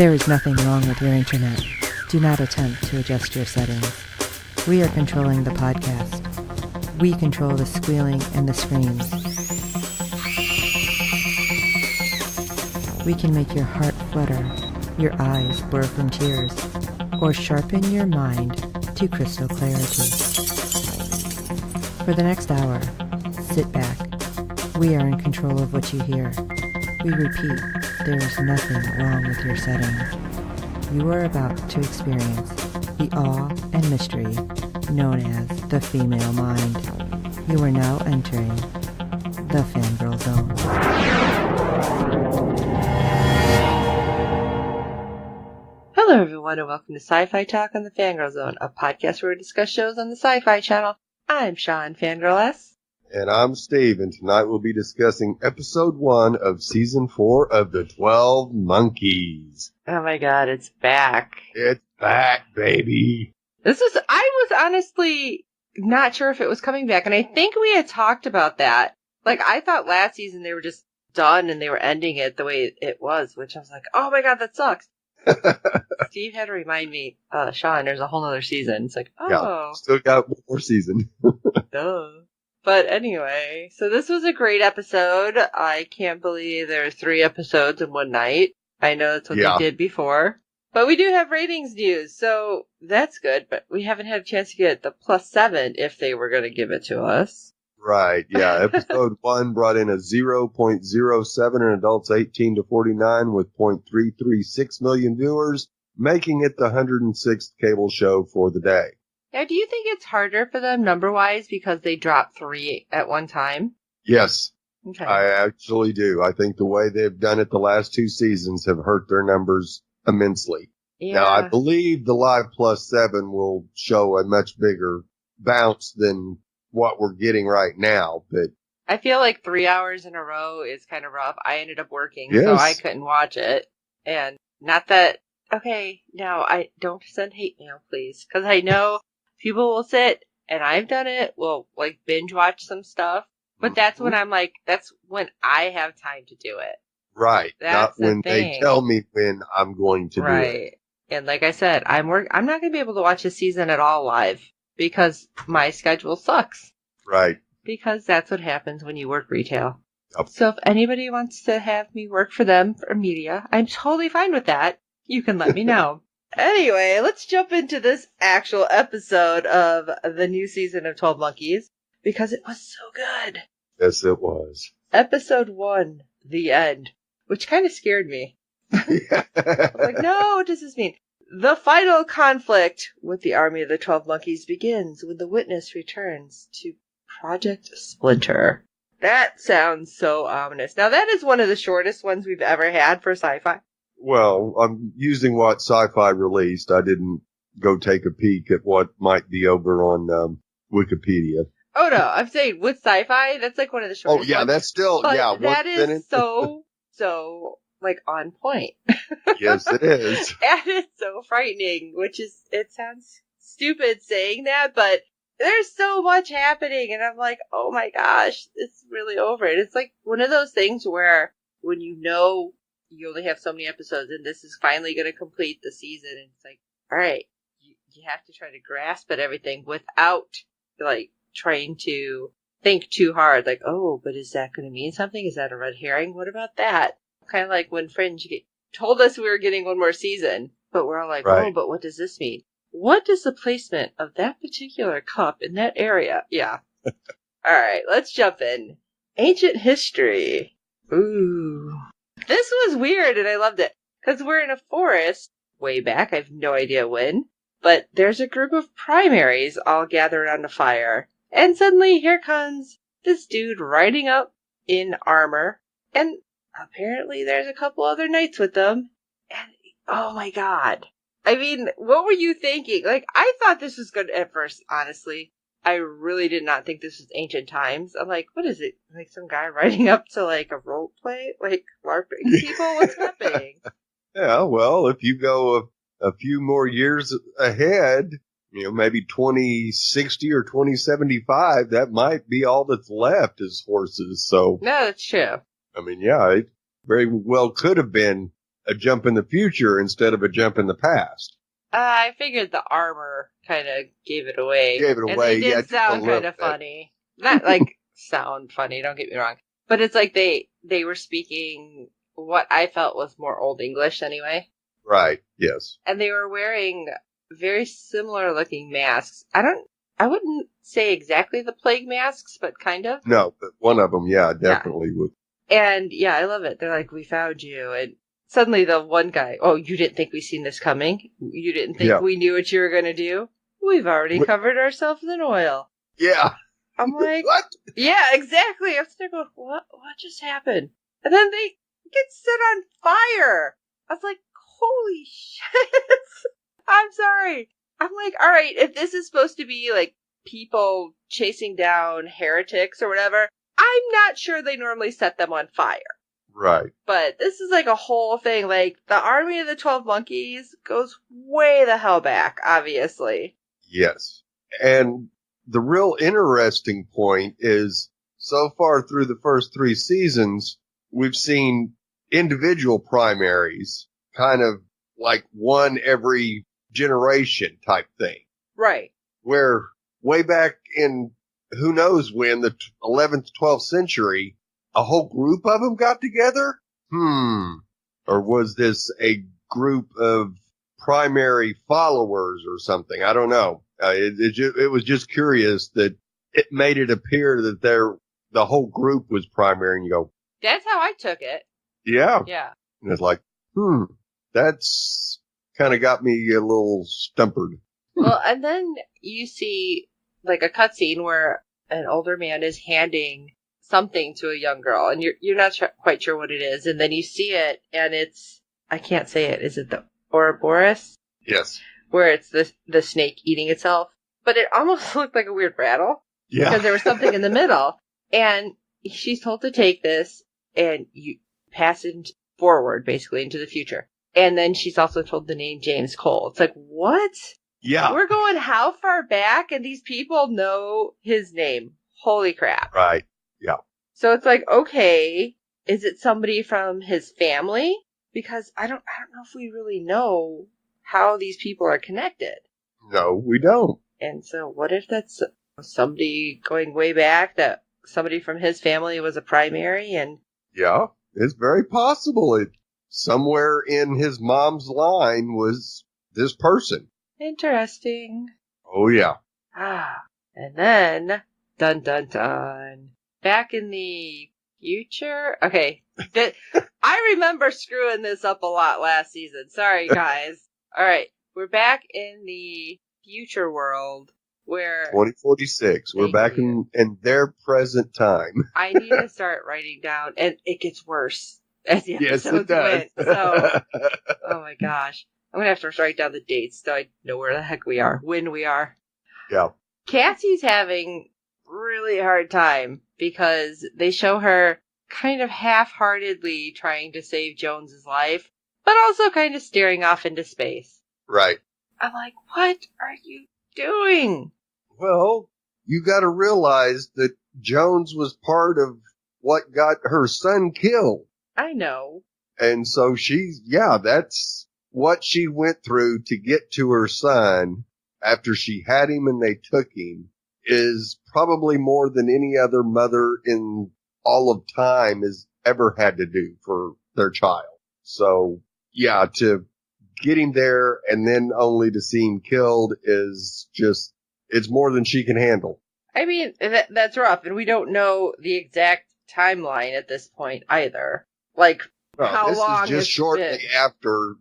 There is nothing wrong with your internet. Do not attempt to adjust your settings. We are controlling the podcast. We control the squealing and the screams. We can make your heart flutter, your eyes blur from tears, or sharpen your mind to crystal clarity. For the next hour, sit back. We are in control of what you hear. We repeat, there is nothing wrong with your settings. You are about to experience the awe and mystery known as the female mind. You are now entering the Fangirl Zone. Hello everyone and welcome to SyFy Talk on the Fangirl Zone, a podcast where we discuss shows on the SyFy channel. I'm Sean, Fangirl S. And I'm Steve, and tonight we'll be discussing episode 1 of season 4 of The 12 Monkeys. Oh my god, it's back. It's back, baby. I was honestly not sure if it was coming back, and I think we had talked about that. Like, I thought last season they were just done and they were ending it the way it was, which I was like, oh my god, that sucks. Steve had to remind me, Sean, there's a whole other season. It's like, oh. Yeah, still got one more season. Duh. But anyway, so this was a great episode. I can't believe there are 3 episodes in one night. I know that's what they did before. But we do have ratings news, so that's good. But we haven't had a chance to get the +7 if they were going to give it to us. Right, yeah. Episode 1 brought in a 0.07 in adults 18 to 49 with 0.336 million viewers, making it the 106th cable show for the day. Now, do you think it's harder for them number-wise because they dropped 3 at one time? Yes, okay. I actually do. I think the way they've done it the last 2 seasons have hurt their numbers immensely. Yeah. Now, I believe the Live +7 will show a much bigger bounce than what we're getting right now, but I feel like 3 hours in a row is kind of rough. I ended up working, yes. So I couldn't watch it. And not that, okay, now I don't send hate mail, please, because I know people will sit, and I've done it, will like binge watch some stuff, but that's when I'm like, that's when I have time to do it. Right. That's not when thing. They tell me when I'm going to do it. Right. And like I said, I'm not going to be able to watch this season at all live because my schedule sucks. Right. Because that's what happens when you work retail. Yep. So if anybody wants to have me work for them for media, I'm totally fine with that. You can let me know. Anyway, let's jump into this actual episode of the new season of 12 Monkeys, because it was so good. Yes, it was. Episode 1, The End, which kind of scared me. I was like, no, what does this mean? The final conflict with the army of the 12 Monkeys begins when the witness returns to Project Splinter. That sounds so ominous. Now, that is one of the shortest ones we've ever had for SyFy. Well, I'm using what SyFy released. I didn't go take a peek at what might be over on Wikipedia. Oh, no. I'm saying with SyFy, that's like one of the shortest ones. Oh, yeah, that's still, but yeah. That is so, like, on point. Yes, it is. And it's so frightening, it sounds stupid saying that, but there's so much happening, and I'm like, oh my gosh, it's really over it. It's like one of those things where when you know you only have so many episodes, and this is finally going to complete the season, and it's like, all right, you have to try to grasp at everything without, like, trying to think too hard. Like, oh, but is that going to mean something? Is that a red herring? What about that? Kind of like when Fringe told us we were getting one more season, but we're all like, right. Oh, but what does this mean? What is the placement of that particular cup in that area? Yeah. All right, let's jump in. Ancient history. Ooh. This was weird, and I loved it. Because we're in a forest way back. I have no idea when. But there's a group of primaries all gathered on a fire. And suddenly, here comes this dude riding up in armor. And apparently, there's a couple other knights with them. And, oh my god. I mean, what were you thinking? Like, I thought this was good at first, honestly. I really did not think this was ancient times. I'm like, what is it? Like some guy riding up to like a role play? Like LARPing people? What's happening? Yeah, well, if you go a few more years ahead, maybe 2060 or 2075, that might be all that's left is horses. So no, that's true. I mean, yeah, it very well could have been a jump in the future instead of a jump in the past. I figured the armor kind of gave it away. Gave it away, And they did sound kind of funny. Not like sound funny, don't get me wrong. But it's like they were speaking what I felt was more Old English anyway. Right, yes. And they were wearing very similar looking masks. I wouldn't say exactly the plague masks, but kind of. No, but one of them, yeah, definitely would. And yeah, I love it. They're like, we found you. And suddenly the one guy, oh, you didn't think we seen this coming? You didn't think we knew what you were going to do? We've already covered ourselves in oil. Yeah. I'm like, what? Yeah, exactly. I'm sitting there going, what just happened? And then they get set on fire. I was like, holy shit. I'm sorry. I'm like, all right, if this is supposed to be like people chasing down heretics or whatever, I'm not sure they normally set them on fire. Right. But this is like a whole thing. Like, the Army of the 12 Monkeys goes way the hell back, obviously. Yes. And the real interesting point is, so far through the first 3 seasons, we've seen individual primaries, kind of like one every generation type thing. Right. Where way back in who knows when, the 11th, 12th century, a whole group of them got together? Or was this a group of primary followers or something? I don't know. It was just curious that it made it appear that the whole group was primary, and you go, that's how I took it. Yeah. Yeah. And it's like, that's kind of got me a little stumpered. Well, and then you see like a cutscene where an older man is handing something to a young girl, and you're not quite sure what it is, and then you see it, and it's, I can't say it. Is it the Ouroboros? Yes. Where it's the snake eating itself, but it almost looked like a weird rattle. Yeah. Because there was something in the middle, and she's told to take this and you pass it forward, basically into the future. And then she's also told to name James Cole. It's like, what? Yeah. We're going how far back, and these people know his name. Holy crap. Right. Yeah. So it's like, okay, is it somebody from his family? Because I don't know if we really know how these people are connected. No, we don't. And so what if that's somebody going way back, that somebody from his family was a primary? And yeah, it's very possible. Somewhere in his mom's line was this person. Interesting. Oh, yeah. And then, dun dun dun, back in the future? Okay, I remember screwing this up a lot last season. Sorry, guys. All right, we're back in the future world where 2046. We're back in their present time. I need to start writing down, and it gets worse as the episodes does. went. So, oh my gosh, I'm gonna have to write down the dates so I know where the heck we are, when we are. Yeah. Cassie's having really hard time because they show her kind of half-heartedly trying to save Jones's life, but also kind of staring off into space. Right. I'm like, what are you doing? Well, you got to realize that Jones was part of what got her son killed. I know. And so that's what she went through to get to her son after she had him and they took him, is probably more than any other mother in all of time has ever had to do for their child. So, yeah, to get him there and then only to see him killed is just, it's more than she can handle. I mean, that's rough, and we don't know the exact timeline at this point either. Like, how long this is just shortly after,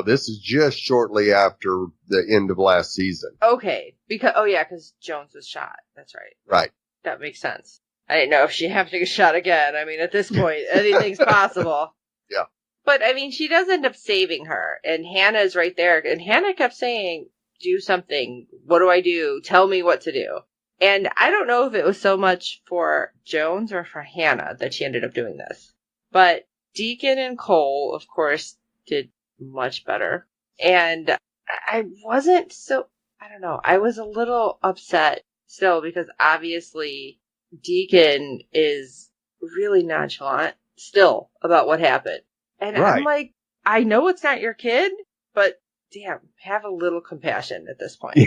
this is just shortly after the end of last season. Okay, because Jones was shot. That's right. Right. That makes sense. I didn't know if she had to get shot again. I mean, at this point, anything's possible. Yeah. But, I mean, she does end up saving her, and Hannah's right there. And Hannah kept saying, do something. What do I do? Tell me what to do. And I don't know if it was so much for Jones or for Hannah that she ended up doing this. But Deacon and Cole, of course, did much better. And I wasn't so, I don't know, I was a little upset still because obviously Deacon is really nonchalant still about what happened. And right. I'm like, I know it's not your kid, but damn, have a little compassion at this point.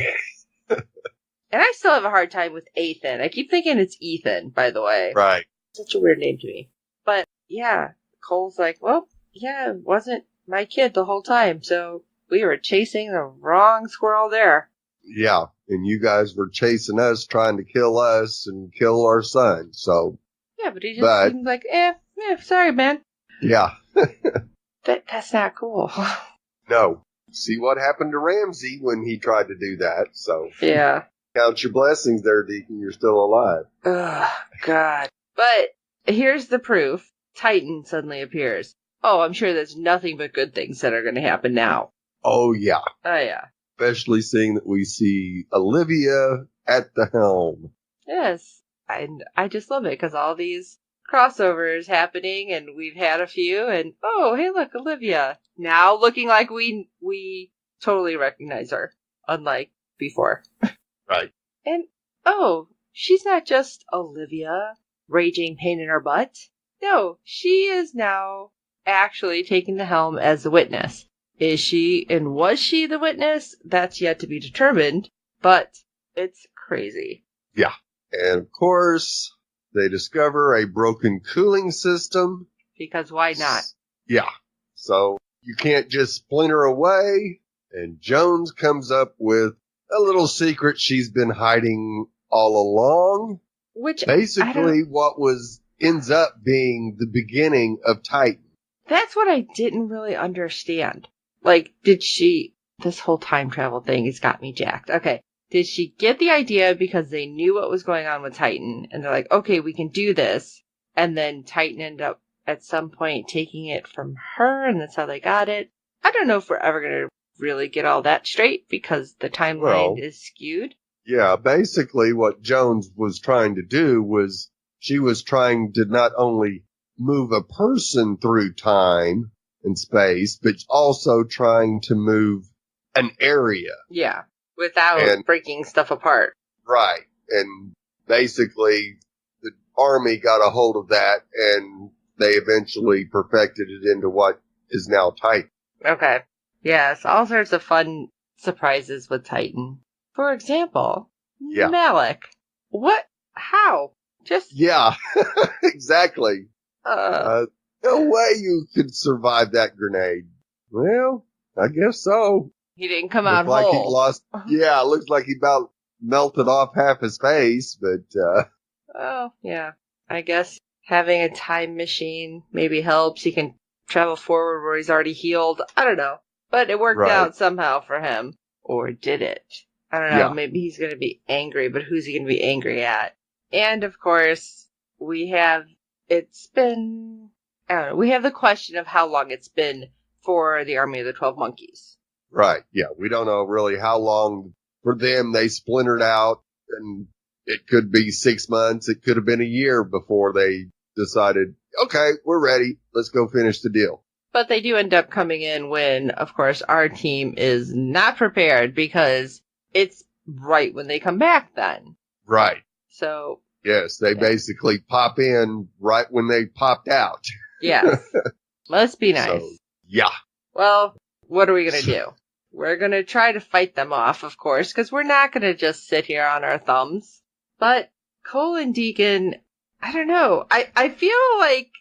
And I still have a hard time with Ethan. I keep thinking it's Ethan, by the way. Right. Such a weird name to me. But yeah, Cole's like, well, yeah, it wasn't my kid the whole time, so we were chasing the wrong squirrel there. Yeah, and you guys were chasing us, trying to kill us and kill our son, so. Yeah, but he just seemed like, sorry, man. Yeah. That's not cool. No. See what happened to Ramsey when he tried to do that, so. Yeah. Count your blessings there, Deacon, you're still alive. Ugh, God. But here's the proof. Titan suddenly appears. Oh, I'm sure there's nothing but good things that are going to happen now. Oh, yeah. Oh, yeah. Especially seeing that we see Olivia at the helm. Yes. And I just love it because all these crossovers happening and we've had a few and, oh, hey, look, Olivia. Now looking like we totally recognize her, unlike before. Right. And, oh, she's not just Olivia, raging pain in her butt. No, she is now actually taking the helm as the witness. Is she and was she the witness? That's yet to be determined, but it's crazy. Yeah. And of course, they discover a broken cooling system. Because why not? Yeah. So you can't just splinter away. And Jones comes up with a little secret she's been hiding all along. Which basically what ends up being the beginning of Titan. That's what I didn't really understand. Like, this whole time travel thing has got me jacked. Okay. Did she get the idea because they knew what was going on with Titan and they're like, okay, we can do this. And then Titan ended up at some point taking it from her and that's how they got it. I don't know if we're ever going to really get all that straight because the timeline is skewed. Yeah, basically what Jones was trying to do was she was trying to not only move a person through time and space, but also trying to move an area. Yeah, without breaking stuff apart. Right. And basically the army got a hold of that and they eventually perfected it into what is now Titan. Okay. Yes, all sorts of fun surprises with Titan. For example, Malik. What? How? Just... Yeah, exactly. No way you could survive that grenade. Well, I guess so. He didn't come out like whole. He lost. Yeah, it looks like he about melted off half his face, but... Oh, yeah. I guess having a time machine maybe helps. He can travel forward where he's already healed. I don't know. But it worked out somehow for him. Or did it? I don't know. Yeah. Maybe he's going to be angry, but who's he going to be angry at? And, of course, we have the question of how long it's been for the Army of the 12 Monkeys. Right, yeah. We don't know really how long for them they splintered out, and it could be 6 months. It could have been a year before they decided, okay, we're ready. Let's go finish the deal. But they do end up coming in when, of course, our team is not prepared because it's right when they come back then. Right. So. Yes, they basically pop in right when they popped out. Yes. Must be nice. So, yeah. Well, what are we going to do? We're going to try to fight them off, of course, because we're not going to just sit here on our thumbs. But Cole and Deacon, I don't know. I feel like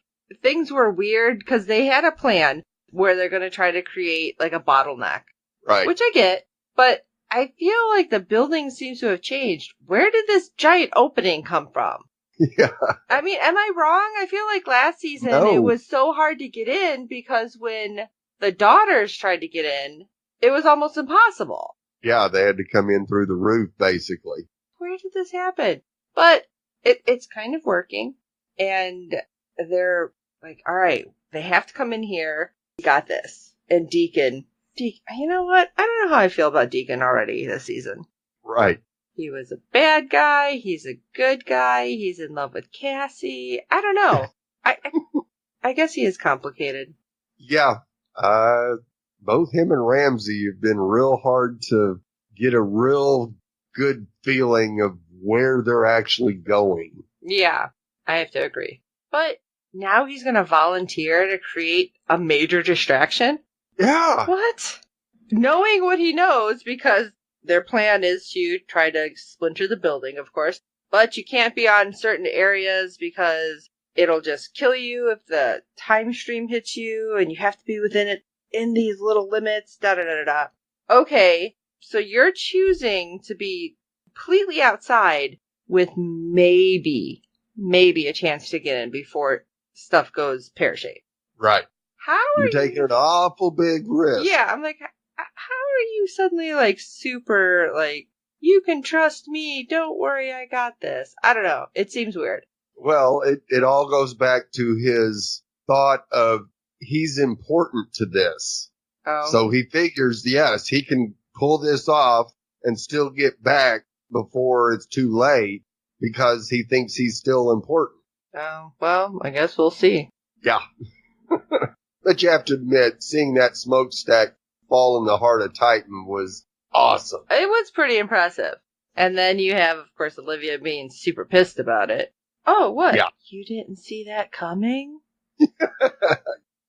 things were weird because they had a plan where they're going to try to create like a bottleneck. Right. Which I get, but I feel like the building seems to have changed. Where did this giant opening come from? Yeah. I mean, am I wrong? I feel like last season it was so hard to get in because when the daughters tried to get in, it was almost impossible. Yeah, they had to come in through the roof, basically. Where did this happen? But it's kind of working. And they're like, all right, they have to come in here. We got this. And Deacon, you know what? I don't know how I feel about Deacon already this season. Right. He was a bad guy. He's a good guy. He's in love with Cassie. I don't know. I guess he is complicated. Yeah. Both him and Ramsey have been real hard to get a real good feeling of where they're actually going. Yeah, I have to agree. But now he's going to volunteer to create a major distraction? Yeah. What? Knowing what he knows, because their plan is to try to splinter the building, of course, but you can't be on certain areas because it'll just kill you if the time stream hits you, and you have to be within it in these little limits, da-da-da-da-da. Okay, so you're choosing to be completely outside with maybe a chance to get in before stuff goes pear-shaped. Right. How are You're taking an awful big risk. Yeah, I'm like, how are you suddenly like super like, you can trust me, don't worry, I got this. I don't know. It seems weird. Well, it all goes back to his thought of he's important to this. Oh. So he figures, yes, he can pull this off and still get back before it's too late because he thinks he's still important. Oh, well, I guess we'll see. Yeah. But you have to admit, seeing that smokestack fall in the heart of Titan was awesome. It was pretty impressive. And then you have, of course, Olivia being super pissed about it. Oh, what? Yeah. You didn't see that coming?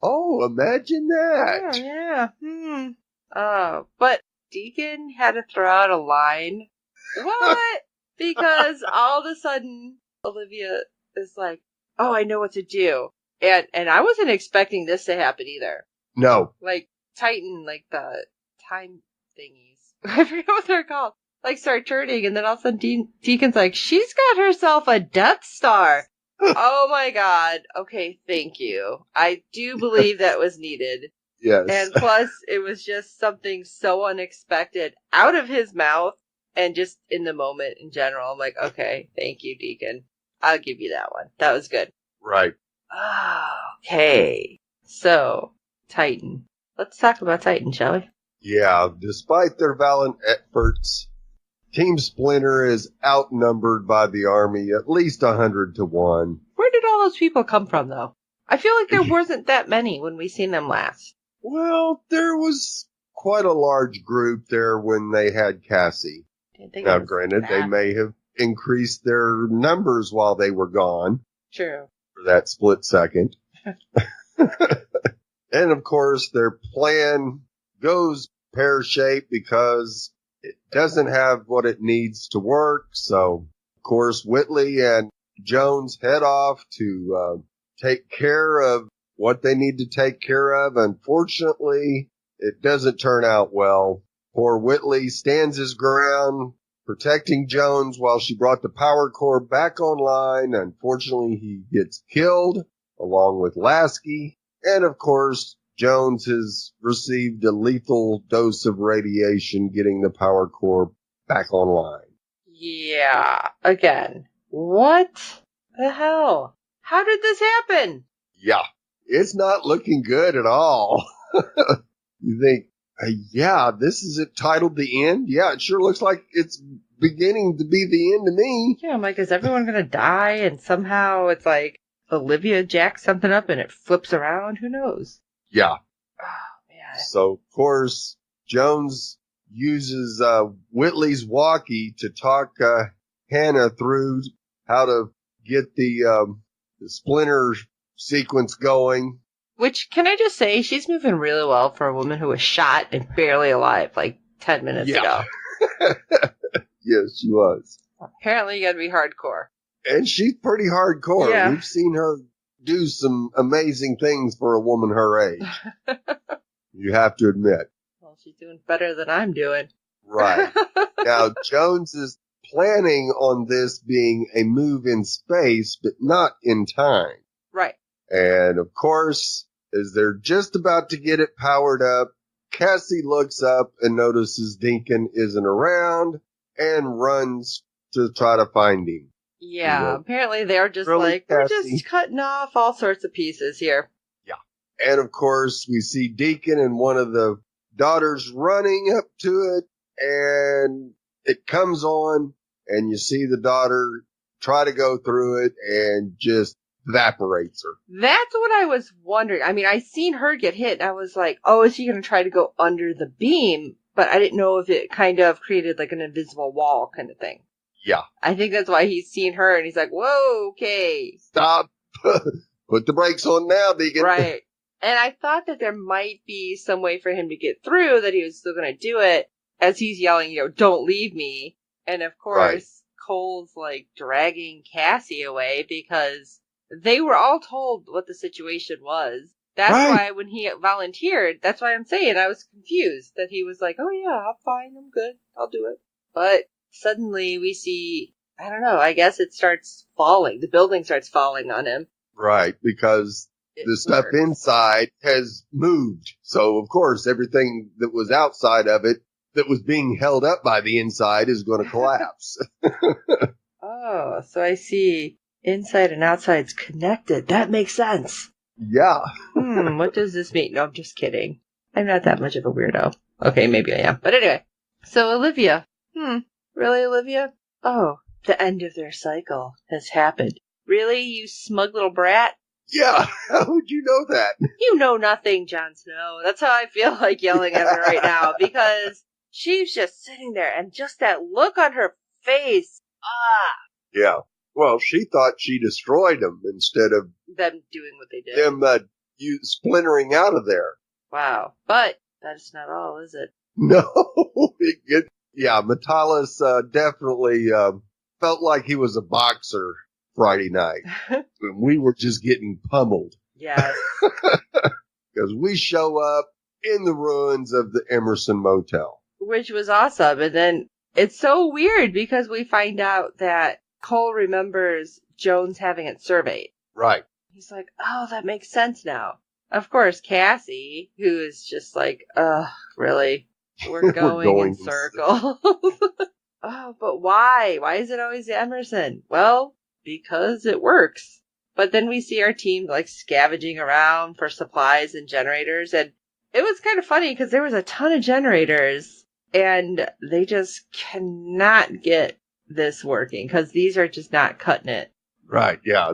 Oh, imagine that. Yeah. But Deacon had to throw out a line. What? Because all of a sudden, Olivia is like, oh, I know what to do. And I wasn't expecting this to happen either. No. Like, Titan, like the time thingies. I forget what they're called. Like, start turning, and then all of a sudden Deacon's like, she's got herself a Death Star. Oh my god. Okay, thank you. I do believe that was needed. Yes. And plus, it was just something so unexpected out of his mouth, and just in the moment in general. I'm like, okay, thank you, Deacon. I'll give you that one. That was good. Right. Okay. So, Titan. Let's talk about Titan, shall we? Yeah, despite their valiant efforts, Team Splinter is outnumbered by the army at least 100 to 1. Where did all those people come from, though? I feel like there wasn't that many when we seen them last. Well, there was quite a large group there when they had Cassie. Now, granted, they may have increased their numbers while they were gone. True. For that split second. And, of course, their plan goes pear-shaped because it doesn't have what it needs to work. So, of course, Whitley and Jones head off to take care of what they need to take care of. Unfortunately, it doesn't turn out well. Poor Whitley stands his ground, protecting Jones while she brought the power core back online. Unfortunately, he gets killed along with Lasky. And of course, Jones has received a lethal dose of radiation, getting the power core back online. Yeah. Again. What the hell? How did this happen? Yeah. It's not looking good at all. You think, yeah, this is it titled The End? Yeah, it sure looks like it's beginning to be the end to me. Yeah, I'm like, is everyone going to die? And somehow it's like Olivia jacks something up and it flips around? Who knows? Yeah. Oh, man. So, of course, Jones uses Whitley's walkie to talk Hannah through how to get the splinter sequence going. Which, can I just say, she's moving really well for a woman who was shot and barely alive like 10 minutes ago. Yes, she was. Apparently you gotta be hardcore. And she's pretty hardcore. Yeah. We've seen her do some amazing things for a woman her age. You have to admit. Well, she's doing better than I'm doing. Right. Now, Jones is planning on this being a move in space, but not in time. Right. And of course, as they're just about to get it powered up, Cassie looks up and notices Deacon isn't around and runs to try to find him. Yeah, apparently they're just Really, like, we're Cassie? just cutting off all sorts of pieces here. Yeah. And of course, we see Deacon and one of the daughters running up to it, and it comes on, and you see the daughter try to go through it and just evaporates her. That's what I was wondering. I mean, I seen her get hit, and I was like, oh, is she going to try to go under the beam? But I didn't know if it kind of created like an invisible wall kind of thing. Yeah. I think that's why he's seen her, and he's like, whoa, okay. Stop. Put the brakes on now, Deacon. Right. And I thought that there might be some way for him to get through, that he was still going to do it, as he's yelling, don't leave me. And of course, Right. Cole's like dragging Cassie away because they were all told what the situation was. That's Right. why when he volunteered, that's why I'm saying I was confused that he was like, oh yeah, I'm fine, I'm good, I'll do it. But suddenly we see, I don't know, I guess it starts falling. The building starts falling on him. Right, because the stuff inside has moved. So, of course, everything that was outside of it that was being held up by the inside is going to collapse. Oh, so I see inside and outside's connected. That makes sense. Yeah. What does this mean? No, I'm just kidding. I'm not that much of a weirdo. Okay, maybe I am. But anyway. So Olivia. Really, Olivia? Oh, the end of their cycle has happened. Really, you smug little brat? Yeah. How would you know that? You know nothing, Jon Snow. That's how I feel like yelling at her right now, because she's just sitting there and just that look on her face. Yeah. Well, she thought she destroyed them instead of Them doing what they did. them splintering out of there. Wow. But that's not all, is it? No. Metalis definitely felt like he was a boxer Friday night. And we were just getting pummeled. Yes. Because we show up in the ruins of the Emerson Motel. Which was awesome. And then it's so weird because we find out that Cole remembers Jones having it surveyed. Right. He's like, oh, that makes sense now. Of course, Cassie, who is just like, really? We're going in circles. Oh, but why? Why is it always Emerson? Well, because it works. But then we see our team like scavenging around for supplies and generators, and it was kind of funny because there was a ton of generators, and they just cannot get this working because these are just not cutting it. Right, yeah.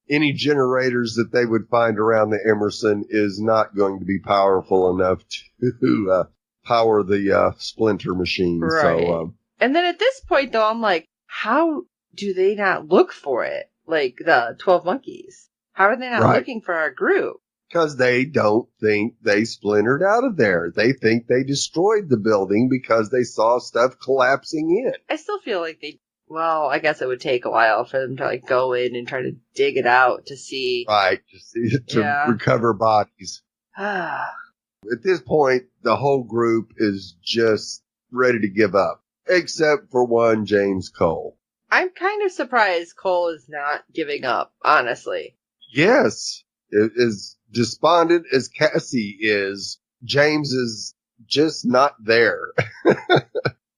Any generators that they would find around the Emerson is not going to be powerful enough to power the splinter machine. Right. So, and then at this point, though, I'm like, how do they not look for it? Like the 12 Monkeys. How are they not looking for our group? Because they don't think they splintered out of there. They think they destroyed the building because they saw stuff collapsing in. I still feel like well, I guess it would take a while for them to like go in and try to dig it out to see. Right, to recover bodies. At this point, the whole group is just ready to give up, except for one James Cole. I'm kind of surprised Cole is not giving up, honestly. Yes, as despondent as Cassie is, James is just not there.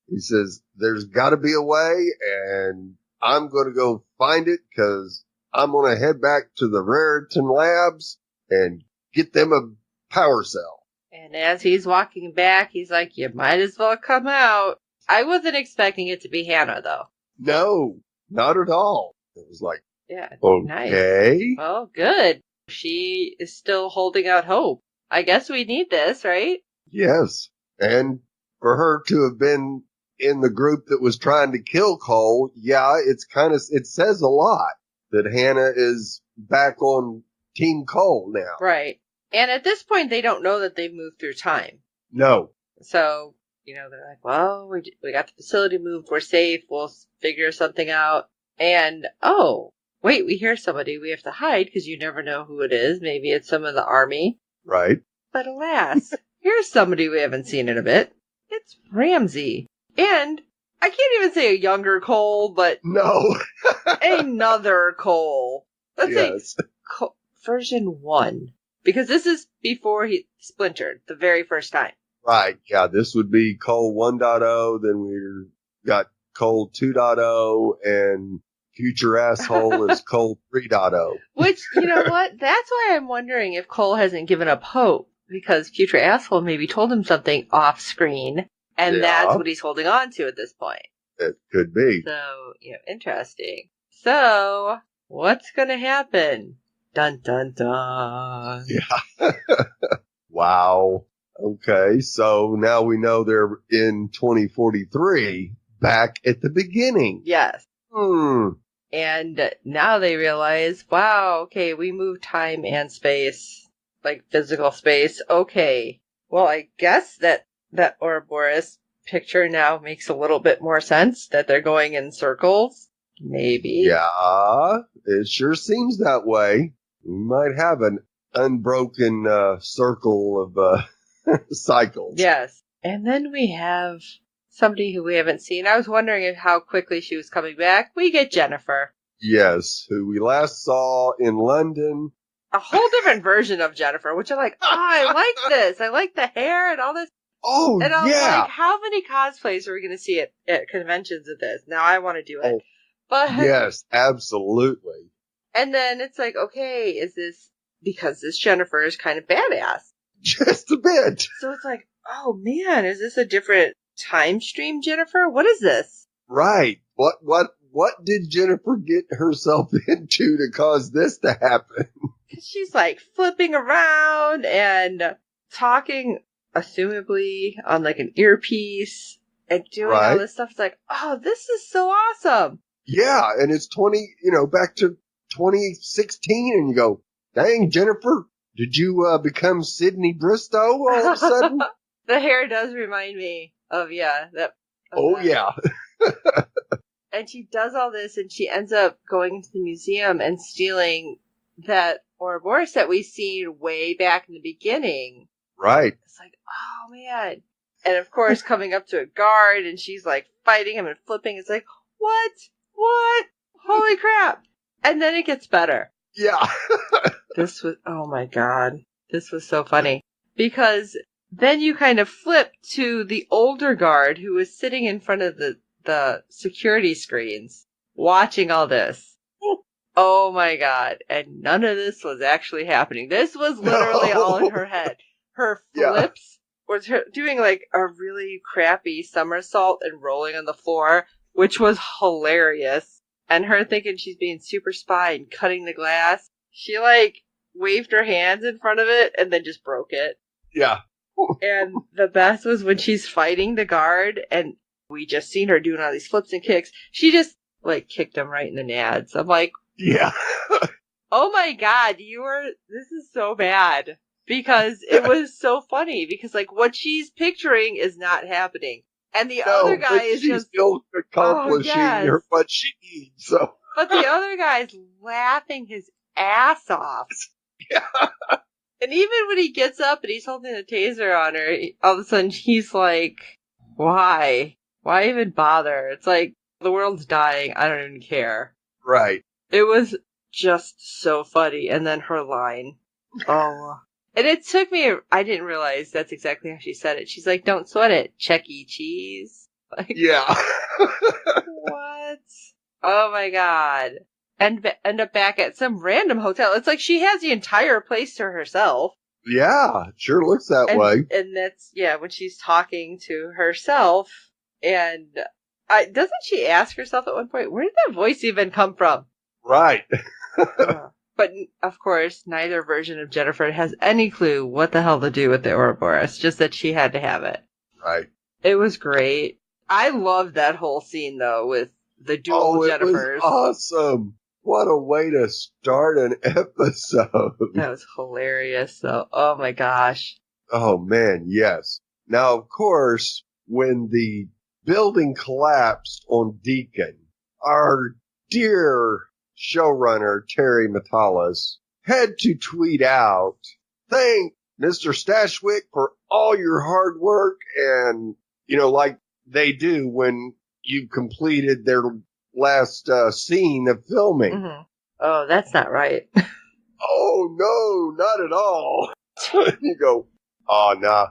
He says, there's got to be a way, and I'm going to go find it because I'm going to head back to the Raritan Labs and get them a power cell. And as he's walking back, he's like, you might as well come out. I wasn't expecting it to be Hannah, though. No, not at all. It was like, Nice. okay. Well, good. She is still holding out hope. I guess we need this, right? Yes. And for her to have been in the group that was trying to kill Cole, it says a lot that Hannah is back on Team Cole now. Right. And at this point, they don't know that they've moved through time. No. So, they're like, well, we got the facility moved. We're safe. We'll figure something out. And, oh, wait, we hear somebody. We have to hide because you never know who it is. Maybe it's some of the army. Right. But alas, here's somebody we haven't seen in a bit. It's Ramsey. And I can't even say a younger Cole, but no, another Cole. Let's say version 1. Because this is before he splintered, the very first time. Right, yeah, this would be Cole 1.0, then we got Cole 2.0, and future asshole is Cole 3.0. Which, you know what? That's why I'm wondering if Cole hasn't given up hope, because future asshole maybe told him something off screen, and that's what he's holding on to at this point. It could be. So, interesting. So, what's gonna happen? Dun, dun, dun. Yeah. Wow. Okay, so now we know they're in 2043, back at the beginning. Yes. And now they realize, wow, okay, we moved time and space. like, physical space. Okay. Well, I guess that Ouroboros picture now makes a little bit more sense, that they're going in circles. Maybe. Yeah, it sure seems that way. We might have an unbroken circle of cycles. Yes. And then we have somebody who we haven't seen. I was wondering how quickly she was coming back. We get Jennifer. Yes, who we last saw in London. A whole different version of Jennifer, which I'm like, oh, I like this. I like the hair and all this. Oh, And I was yeah. like, how many cosplays are we going to see at conventions of this? Now I want to do it. Oh, but yes, absolutely. And then it's like, okay, is this because this Jennifer is kind of badass? Just a bit. So it's like, oh man, is this a different time stream Jennifer? What is this? Right. What did Jennifer get herself into to cause this to happen? She's like flipping around and talking, assumably on like an earpiece and doing all this stuff. It's like, oh, this is so awesome. Yeah, and it's back to 2016, and you go, dang, Jennifer, did you become Sydney Bristow all of a sudden? The hair does remind me of, that. Yeah. And she does all this, and she ends up going into the museum and stealing that Ouroboros that we seen way back in the beginning. Right. It's like, oh man. And of course, coming up to a guard, and she's like fighting him and flipping. It's like, what? Holy crap. And then it gets better. Yeah. Oh my god. This was so funny. Because then you kind of flip to the older guard who was sitting in front of the security screens watching all this. Oh my god. And none of this was actually happening. This was literally all in her head. Her flips was her doing like a really crappy somersault and rolling on the floor, which was hilarious. And her thinking she's being super spy and cutting the glass. She like waved her hands in front of it and then just broke it. Yeah. And the best was when she's fighting the guard and we just seen her doing all these flips and kicks. She just like kicked him right in the nads. I'm like, yeah. oh my god, this is so bad. Because it was so funny. Because like what she's picturing is not happening. And the other guy is she's still accomplishing what she needs. So. But the other guy's laughing his ass off. Yeah. And even when he gets up and he's holding the taser on her, all of a sudden he's like, why? Why even bother? It's like, the world's dying. I don't even care. Right. It was just so funny. And then her line. Oh. And it took me, I didn't realize that's exactly how she said it. She's like, don't sweat it, Chuck E. Cheese. Like, yeah. what? Oh my god. And end up back at some random hotel. It's like she has the entire place to herself. Yeah, sure looks that way. And that's, when she's talking to herself. And doesn't she ask herself at one point, where did that voice even come from? Right. But, of course, neither version of Jennifer has any clue what the hell to do with the Ouroboros, just that she had to have it. Right. It was great. I loved that whole scene, though, with the dual Jennifers. It was awesome. What a way to start an episode. That was hilarious, though. Oh, my gosh. Oh, man, yes. Now, of course, when the building collapsed on Deacon, our dear showrunner Terry Matalas had to tweet out, thank Mr. Stashwick for all your hard work, and, like they do when you completed their last scene of filming. Mm-hmm. Oh, that's not right. Oh, no, not at all. You go, oh, nah,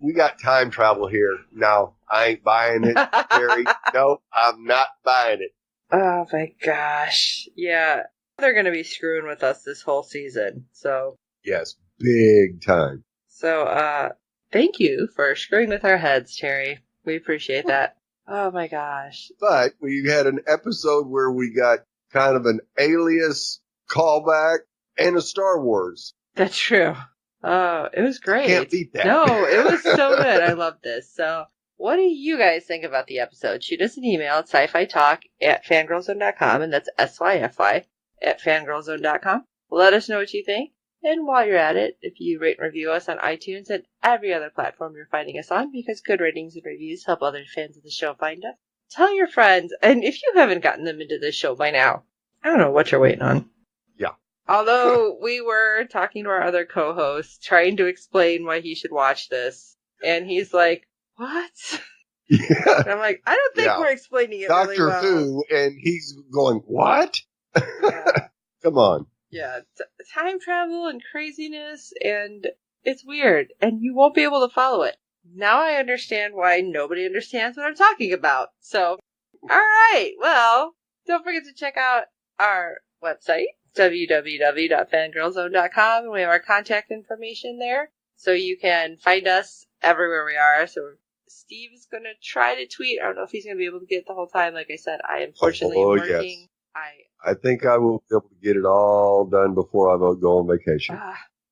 we got time travel here. No, I ain't buying it, Terry. No, I'm not buying it. Oh my gosh. Yeah. They're going to be screwing with us this whole season. So. Yes, big time. So, thank you for screwing with our heads, Terry. We appreciate that. Oh my gosh. But we had an episode where we got kind of an Alias callback and a Star Wars. That's true. Oh, it was great. Can't beat that. No, it was so good. I love this. So. What do you guys think about the episode? Shoot us an email at SyFyTalk@fangirlzone.com, and that's SYFY@fangirlzone.com. Let us know what you think. And while you're at it, if you rate and review us on iTunes and every other platform you're finding us on, because good ratings and reviews help other fans of the show find us, tell your friends. And if you haven't gotten them into this show by now, I don't know what you're waiting on. Yeah. Although we were talking to our other co-host, trying to explain why he should watch this. And he's like, what? Yeah. And I'm like, I don't think we're explaining it really Doctor well. Who, and he's going, what? Yeah. Come on. Yeah, time travel and craziness, and it's weird, and you won't be able to follow it. Now I understand why nobody understands what I'm talking about. So, alright, well, don't forget to check out our website, www.fangirlzone.com, and we have our contact information there, so you can find us everywhere we are. So Steve is going to try to tweet. I don't know if he's going to be able to get it the whole time. Like I said, I am fortunately working. Yes. I think I will be able to get it all done before I go on vacation.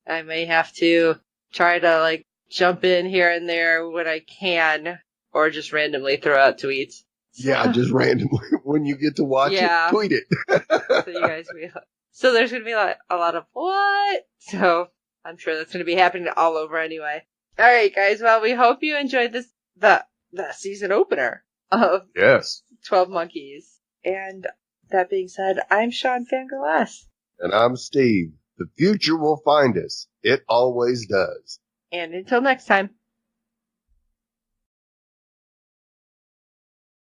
I may have to try to jump in here and there when I can, or just randomly throw out tweets. Yeah, just randomly. When you get to watch it, tweet it. So you guys so there's going to be a lot of what? So I'm sure that's going to be happening all over anyway. All right, guys. Well, we hope you enjoyed the season opener of 12 Monkeys. And that being said, I'm Sean Fangirl S. And I'm Steve. The future will find us. It always does. And until next time.